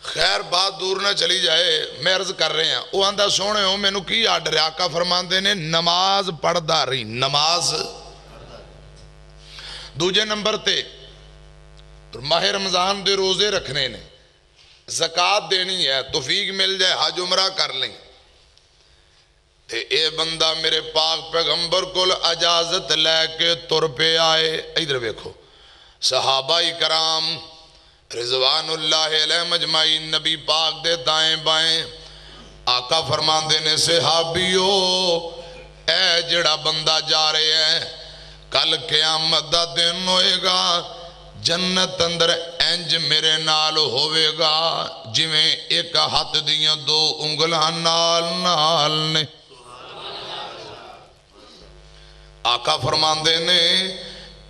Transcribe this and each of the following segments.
خیر بات دور نہ چلی جائے، میں عرض کر رہے ہیں وہ آندہ سونے ہو میں نو کی آڈر ہے؟ آقا فرماندے نے نماز پڑھدا رہی، نماز دوجے نمبر تے ماہ رمضان دے روزے رکھنے نے، زکاة دینی ہے، توفیق مل جائے حج عمرہ کر لیں تے اے بندہ میرے پاک پیغمبر کل اجازت لے کے تر پہ آئے۔ ادھر ویکھو صحابہ کرام رضوان اللہ علیہ مجمعین نبی پاک دے دائیں بائیں، آقا فرماندے نے صحابیو اے جڑا بندہ جا رہے ہیں کل قیامت دا دن ہوئے گا، جنت اندر انج میرے نال ہوئے گا جویں ایک ہاتھ دیاں دو انگلاں نال نال نے۔ آقا فرماندے نے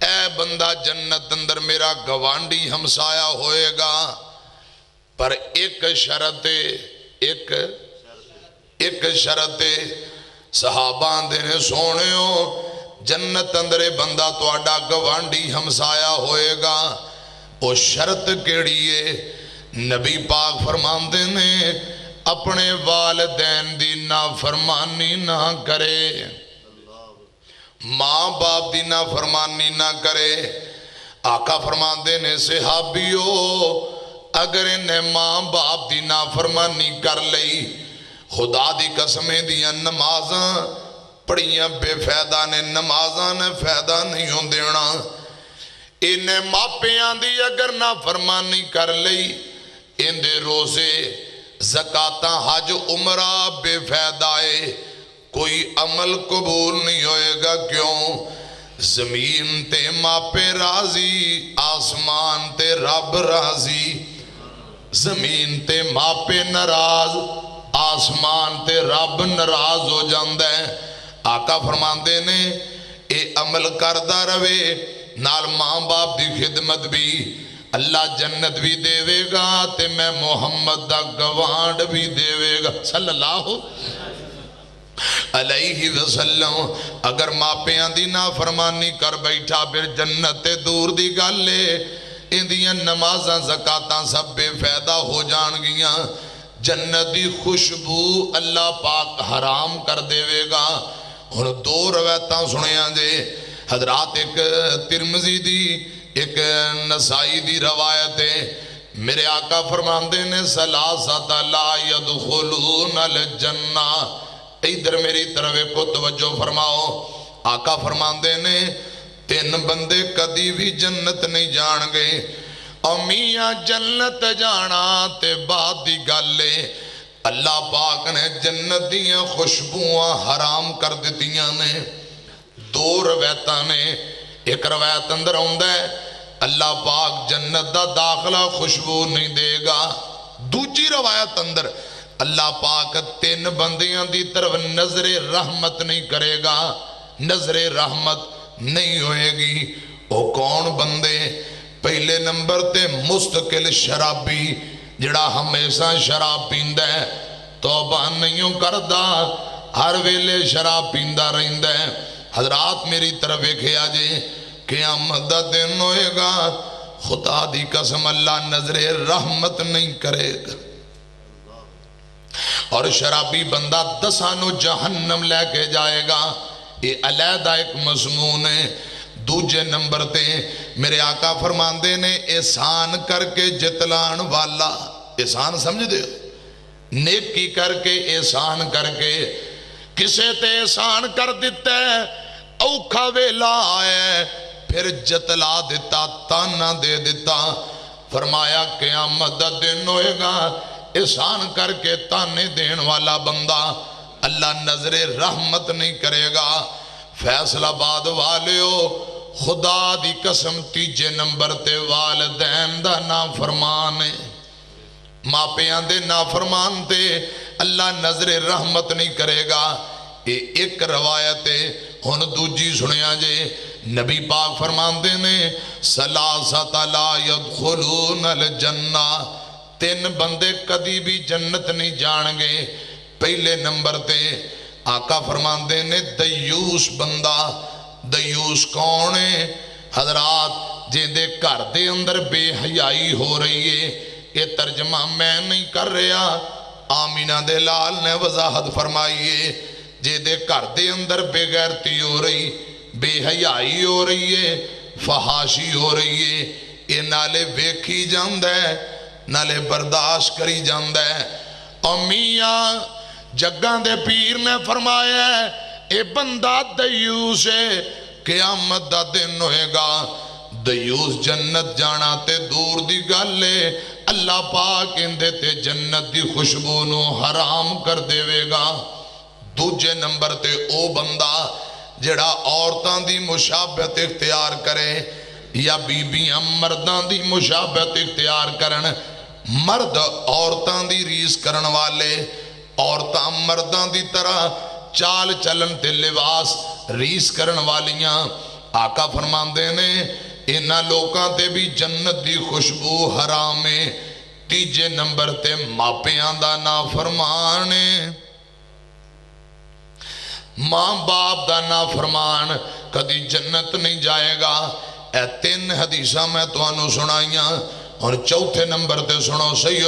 اے بندہ جنت اندر میرا گوانڈی ہمسایا ہوئے گا، پر ایک شرط صحابہ دے نے سونے ہو جنت اندر بندہ تو آڈا گوانڈی ہمسایا ہوئے گا، وہ شرط کیڑی ہے؟ نبی پاک فرماندے نے اپنے والدین دی نافرمانی نہ کرے، ماں باپ دی نافرمانی نہ کرے۔ آقا فرماندے نے صحابیو اگر انہیں ماں باپ دی نافرمانی کر لئی، خدا دی قسمیں دیاں نمازاں پڑھیاں بے فائدہ نے، نمازاں نے فائدہ نہیں ہوں دینا۔ انہیں ماپیاں دی اگر نافرمانی کر لئی، ان دے روزے زکاتاں حج عمرہ بے فائدہ ہے، کوئی عمل قبول نہیں ہوئے گا۔ کیوں؟ زمین تے ماپے راضی، آسمان تے رب راضی، زمین تے ماپے ناراض، آسمان تے رب ناراض ہو جاندہ ہے۔ آقا فرماندے نے اے عمل کردہ روے نال ماں باپ دی خدمت بھی اللہ جنت بھی دے گا تے میں محمد دا گوانڈ بھی دے گا صلی اللہ علیہ وسلم۔ اگر ماپیاں دی نافرمانی کر بیٹھا پھر جنت دور دی گالے، ان دیاں نمازاں زکاتاں سب بے فائدہ ہو جان گیاں، جنت دی خوشبو اللہ پاک حرام کر دے گا۔ اور دو روایتاں سنیاں جے حضرات، ایک ترمذی دی ایک نسائی دی روایت ہے، میرے آقا فرماندے نے ثلاثۃ لا يدخلون الجنہ۔ ادھر میری طرف کو توجہ فرماؤ، آقا فرماندے نے تین بندے کدی بھی جنت نہیں جان گے، اور میاں جنت جانا تے بعد دی گالے اللہ پاک نے جنت دیاں خوشبواں حرام کر دیتیاں نے۔ دو روایتاں نے، ایک روایت اندر ہوندہ ہے اللہ پاک جنت دا داخلہ خوشبو نہیں دے گا، دوجی روایت اندر اللہ پاک تین بندیاں دی طرف نظر رحمت نہیں کرے گا، نظر رحمت نہیں ہوئے گی۔ وہ کون بندے؟ پہلے نمبر تے مستقل شرابی جڑا ہمیشہ شراب پیندہ ہے، توبہ نہیں کردہ، ہر ویلے شراب پیندہ رہندہ ہے۔ حضرات میری طرف ایک آجے قیامت دا دن ہوئے گا، خدا دی قسم اللہ نظر رحمت نہیں کرے گا، اور شرابی بندہ دسانو جہنم لے کے جائے گا۔ یہ علیحدہ ایک مضمون ہے۔ دوجے نمبر تے میرے آقا فرماندے نے احسان کر کے جتلان والا، احسان سمجھ دے، نیکی کر کے احسان کر کے کسے تے احسان کر دیتا ہے، اوکھا ویلا آئے پھر جتلا دیتا، تانا دے دیتا، فرمایا قیامت دا دن ہوئے گا احسان کر کے تانے دین والا بندہ اللہ نظر رحمت نہیں کرے گا۔ فیصلہ آباد والیو خدا دی قسم تیجے نمبر تے والدین دا نافرمان ہے، ماپیاں دے نافرمان تے اللہ نظر رحمت نہیں کرے گا۔ یہ ایک روایت ہے۔ ہن دوجی سنیا جے نبی پاک فرماندے نے ثلاثۃ لا يدخلون الجنہ، تین بندے کدی بھی جنت نہیں جان گے۔ پہلے نمبر تے آقا فرماندے نے دیوس بندہ، دیوس کون ہے؟ حضرات جے دے گھر دے اندر بے حیائی ہو رہی ہے، یہ ترجمہ میں نہیں کر رہا، آمینہ دے لال نے وضاحت فرمائیے جے دے گھر دے اندر بے غیرتی ہو رہی، بے حیائی ہو رہی ہے، فحاشی ہو رہی ہے، یہ نالے ویکھی جاندہ ہے، نالے برداشت کری جاندہ ہے۔ اور میاں جگاں دے پیر نے فرمایا ہے اے بندہ دیوس ہے، قیامت دا دن ہوئے گا، دیوس جنت جانا تے دور دی گالے، اللہ پاک اندے تے جنت دی خوشبو نو حرام کر دے وے گا۔ دوجے نمبر تے او بندہ جڑا عورتاں دی مشابہت اختیار کرے یا بیبیاں مرداں دی مشابہت اختیار کرن، مرد عورتاں دی ریس کرن والے، عورتاں مرداں دی طرح چال چلن تے لباس ریس کرن والیاں، آقا فرماندے نے انہاں لوکاں تے بھی جنت دی خوشبو حرام ہے۔ تیجے نمبر تے ماپیاں دا نافرمان ہے، ماں باپ دا نافرمان کدی جنت نہیں جائے گا۔ اے تین حدیثاں میں تو انہوں سنائیاں، اور چوتھے نمبر تے سنو صحیح